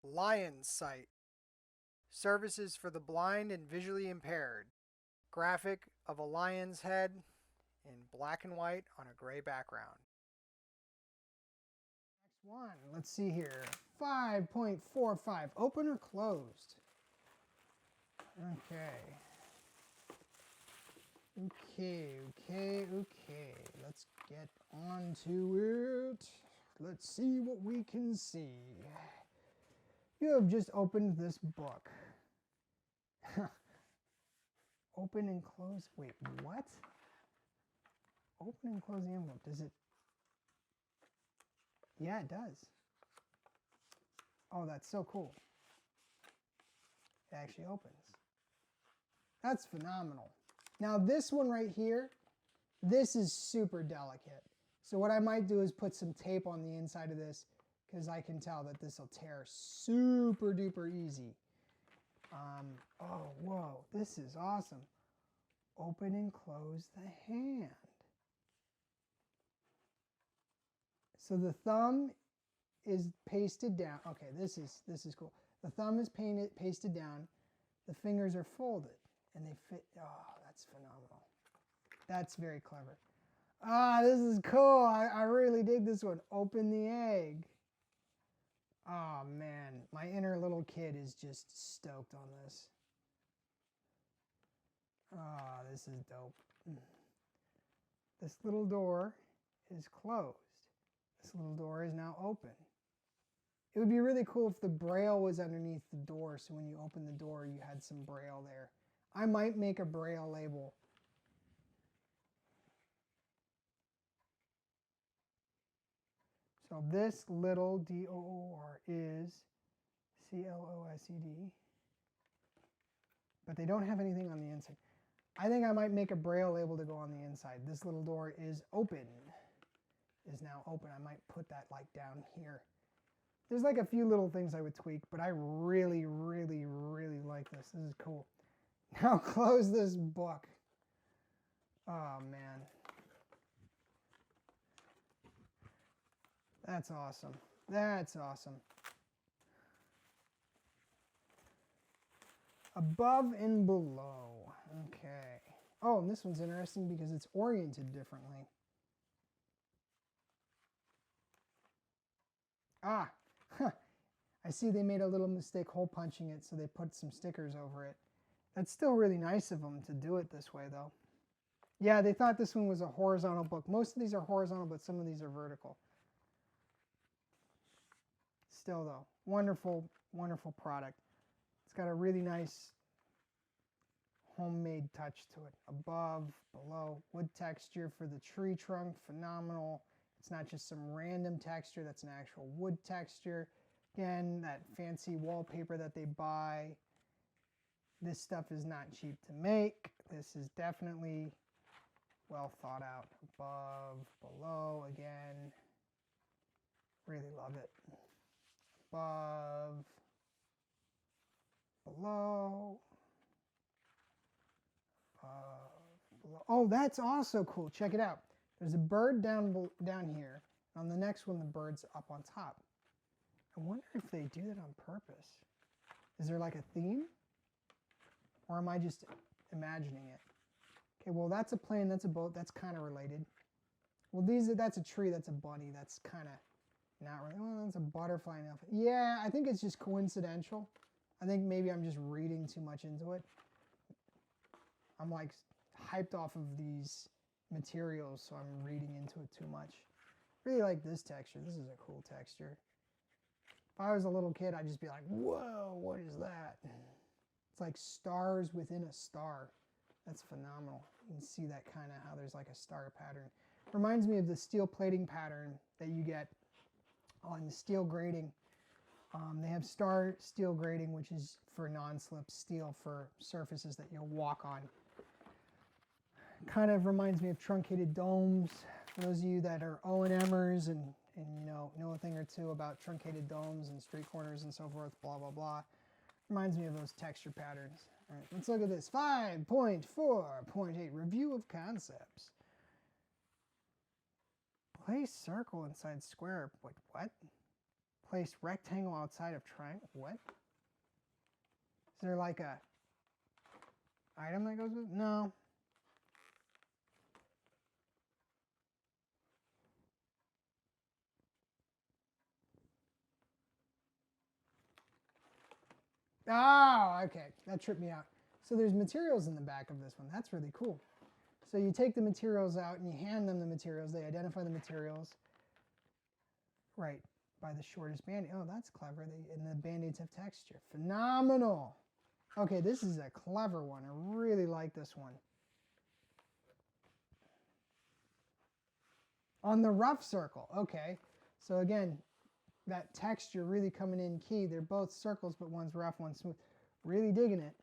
Lion's Sight. Services for the blind and visually impaired. Graphic of a lion's head in black and white on a gray background. Next one, let's see here. 5.45, open or closed? Okay. Okay. Let's get on to it. Let's see what we can see. You have just opened this book. Open and close. Wait, what? Open and close the envelope. Does it? Yeah, it does. Oh, that's so cool. It actually opens. That's phenomenal. Now this one right here, this is super delicate. So what I might do is put some tape on the inside of this because I can tell that this will tear super duper easy. Oh, whoa, this is awesome. Open and close the hand. So the thumb is pasted down. Okay, this is cool. The thumb is pasted down. The fingers are folded and they fit. Oh, that's phenomenal. That's very clever. Ah, this is cool. I really dig this one. Open the egg. Oh man, my inner little kid is just stoked on this. Ah, this is dope. This little door is closed. This little door is now open. It would be really cool if the braille was underneath the door, so when you open the door, you had some braille there. I might make a braille label. So this little D-O-O-R is C-L-O-S-E-D. But they don't have anything on the inside. I think I might make a braille label to go on the inside. This little door is open. Is now open. I might put that like down here. There's like a few little things I would tweak, but I really like this. This is cool. Now close this book. Oh man. That's awesome. That's awesome. Above and below. Okay. Oh, and this one's interesting because it's oriented differently. Ah, I see they made a little mistake hole punching it, so they put some stickers over it. That's still really nice of them to do it this way, though. Yeah, they thought this one was a horizontal book. Most of these are horizontal, but some of these are vertical. Still, though, wonderful, wonderful product. It's got a really nice homemade touch to it. Above, below, wood texture for the tree trunk, phenomenal. It's not just some random texture, that's an actual wood texture. Again, that fancy wallpaper that they buy. This stuff is not cheap to make. This is definitely well thought out. Above, below, again. Really love it. Above, below. Below. Oh, that's also cool. Check it out. There's a bird down here. On the next one, the bird's up on top. I wonder if they do that on purpose. Is there like a theme? Or am I just imagining it? Okay, well, that's a plane, that's a boat, that's kind of related. Well, that's a tree, that's a bunny, that's kind of not really. Well, that's a butterfly and elephant. Yeah, I think it's just coincidental. I think maybe I'm just reading too much into it. I'm like hyped off of these materials, so I'm reading into it too much. Really like this texture. This is a cool texture. If I was a little kid, I'd just be like, whoa, what is that? It's like stars within a star. That's phenomenal. You can see that kind of how there's like a star pattern. Reminds me of the steel plating pattern that you get on the steel grating. They have star steel grating, which is for non-slip steel for surfaces that you'll walk on. Kind of reminds me of truncated domes. For those of you that are O&Mers and you know a thing or two about truncated domes and street corners and so forth, blah, blah, blah. Reminds me of those texture patterns. All right, let's look at this. 5.4.8, review of concepts. Place circle inside square. Wait, what? Place rectangle outside of triangle. What? Is there like a item that goes with? No. Oh, okay. That tripped me out. So there's materials in the back of this one. That's really cool. So you take the materials out and you hand them the materials. They identify the materials. Right. By the shortest band-aid. Oh, that's clever. And the band-aids have texture. Phenomenal. Okay, this is a clever one. I really like this one. On the rough circle. Okay. So again, that texture really coming in key. They're both circles, but one's rough, one's smooth. Really digging it.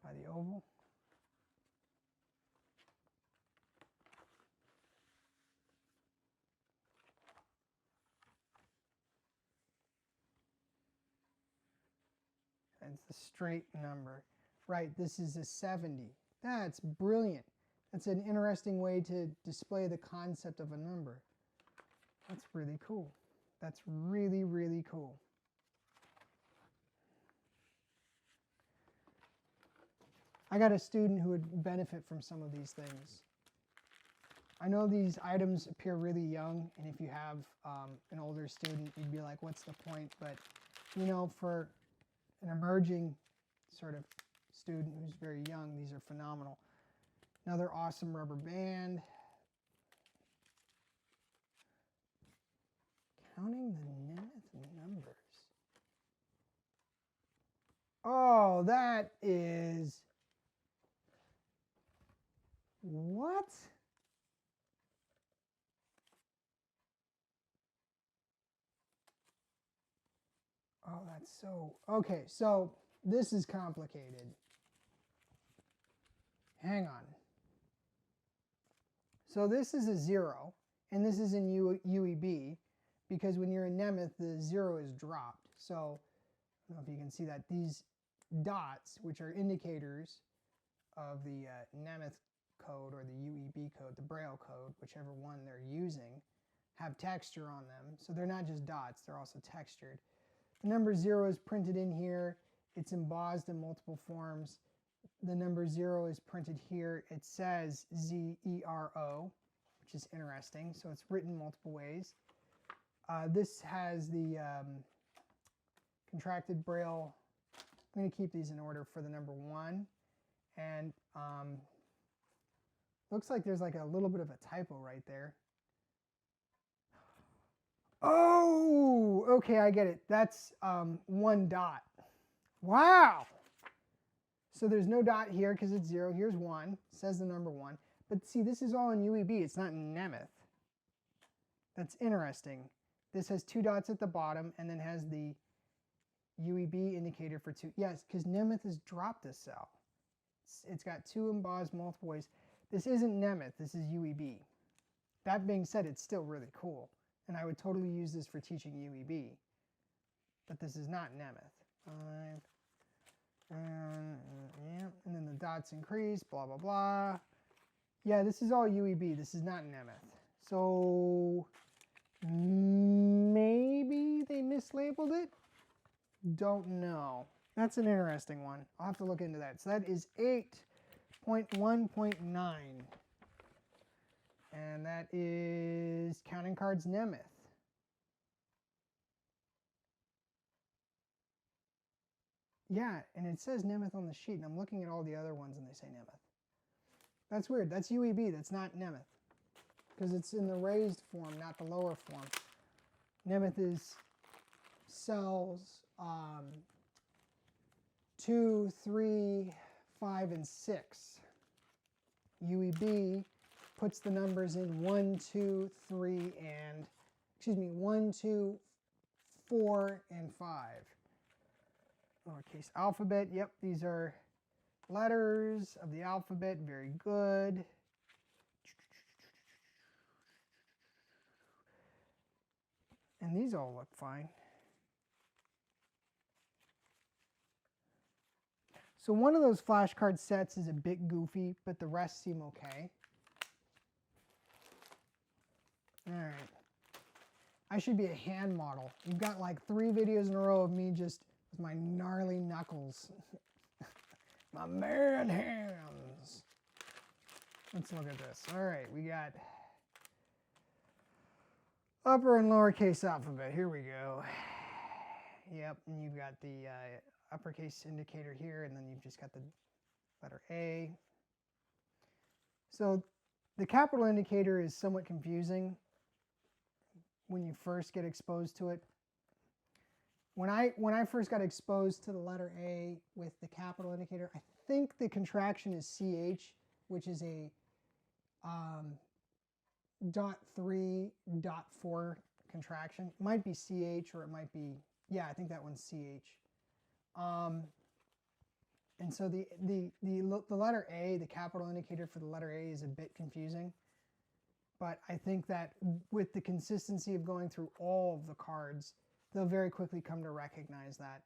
By the oval. It's the straight number. Right, this is a 70. That's brilliant. That's an interesting way to display the concept of a number. That's really cool. That's really, really cool. I got a student who would benefit from some of these things. I know these items appear really young, and if you have an older student, you'd be like, what's the point? But, you know, for an emerging sort of student who's very young, these are phenomenal. Another awesome rubber band. Counting the Nemeth numbers. Oh, that is... What? Oh, that's so... Okay, so this is complicated. Hang on. So this is a 0, and this is in UEB, because when you're in Nemeth, the 0 is dropped. So, I don't know if you can see that. These dots, which are indicators of the Nemeth code or the UEB code, the Braille code, whichever one they're using, have texture on them. So they're not just dots, they're also textured. The number 0 is printed in here. It's embossed in multiple forms. The number 0 is printed here. It says Z-E-R-O, which is interesting. So it's written multiple ways. This has the contracted Braille. I'm going to keep these in order for the number 1. And looks like there's like a little bit of a typo right there. Oh, okay, I get it. That's 1 dot. Wow. So there's no dot here because it's 0. Here's 1. It says the number 1. But see, this is all in UEB. It's not in Nemeth. That's interesting. This has 2 dots at the bottom and then has the UEB indicator for 2. Yes, because Nemeth has dropped this cell. It's got 2 embossed multiple ways. This isn't Nemeth. This is UEB. That being said, it's still really cool. And I would totally use this for teaching UEB. But this is not Nemeth. 5. Yeah, and then the dots increase, blah, blah, blah. Yeah, this is all UEB. This is not Nemeth. So maybe they mislabeled it? Don't know. That's an interesting one. I'll have to look into that. So that is 8.1.9. And that is Counting Cards Nemeth. Yeah, and it says Nemeth on the sheet, and I'm looking at all the other ones and they say Nemeth. That's weird. That's UEB. That's not Nemeth. Because it's in the raised form, not the lower form. Nemeth is cells 2, 3, 5, and 6. UEB puts the numbers in 1, 2, 3, and, 1, 2, 4, and 5. Lowercase alphabet, yep, these are letters of the alphabet, very good. And these all look fine. So one of those flashcard sets is a bit goofy, but the rest seem okay. All right. I should be a hand model. You've got like 3 videos in a row of me just with my gnarly knuckles. My man hands. Let's look at this. All right, we got upper and lowercase alphabet. Here we go. Yep, and you've got the uppercase indicator here, and then you've just got the letter A. So the capital indicator is somewhat confusing when you first get exposed to it. When I first got exposed to the letter A with the capital indicator, I think the contraction is CH, which is a .3, .4 contraction. It might be CH or it might be, yeah, I think that one's CH. And so the letter A, the capital indicator for the letter A is a bit confusing. But I think that with the consistency of going through all of the cards, they'll very quickly come to recognize that.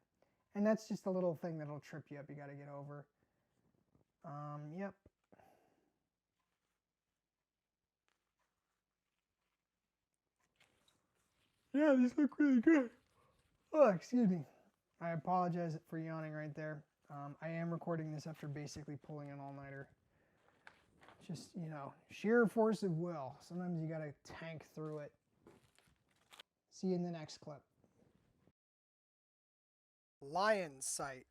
And that's just a little thing that'll trip you up. You got to get over. Yep. Yeah, these look really good. Oh, excuse me. I apologize for yawning right there. I am recording this after basically pulling an all-nighter. Just, you know, sheer force of will. Sometimes you got to tank through it. See you in the next clip. Lion's Sight.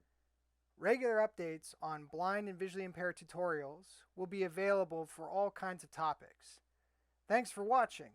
Regular updates on blind and visually impaired tutorials will be available for all kinds of topics. Thanks for watching.